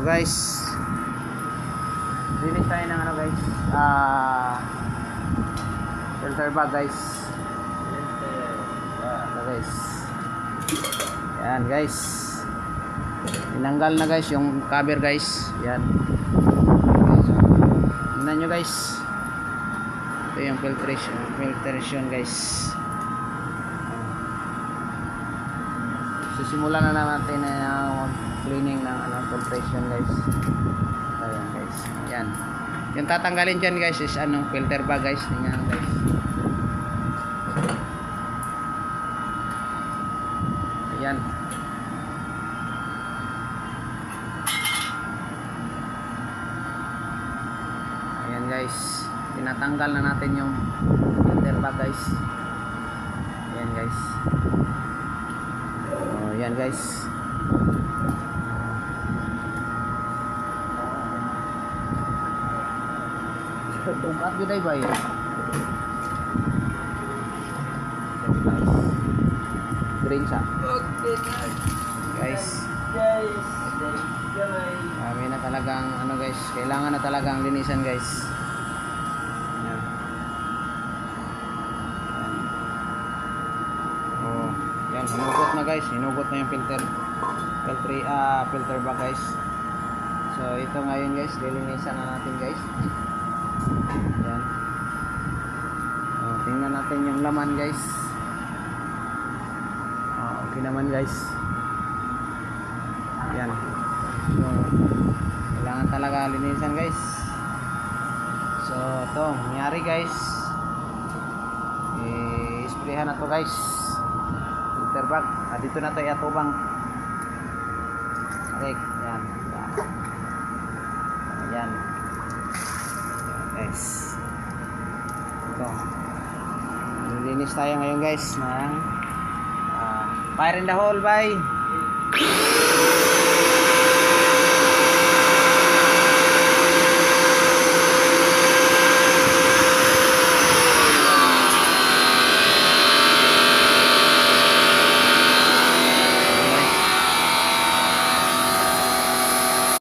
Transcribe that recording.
guys, linis tayo ng ano guys, filter bag guys. Ito guys, yan guys, tinanggal na guys yung cover guys. Yan, tingnan nyo guys, ito yung filtration guys. Simulan na natin na cleaning ng filtration guys. Ayan guys, yan yung tatanggalin dyan guys is filter bag guys. Tingnan guys, ayan, ayan guys, tinatanggal na natin yung filter bag guys. Ayan guys, yan guys. Tungkat gud ay bay. Green sa. Okay guys. Kami na talagang guys, kailangan na talagang linisan guys. Yan. Yan, hinugot na guys, hinugot na yung filter bag guys. So ito ngayon guys, lilinisan na natin guys. Yan. Tingnan natin yung laman guys. Okay naman guys. Yan. So kailangan talaga linisan guys. So ito, nangyari guys, i-sprayhan na to guys, filter bag. Dito na tayo atubang. Okay, yan. Yan. Guys. Ito. Lilinis tayo ngayon guys ng fire in the hole, bye.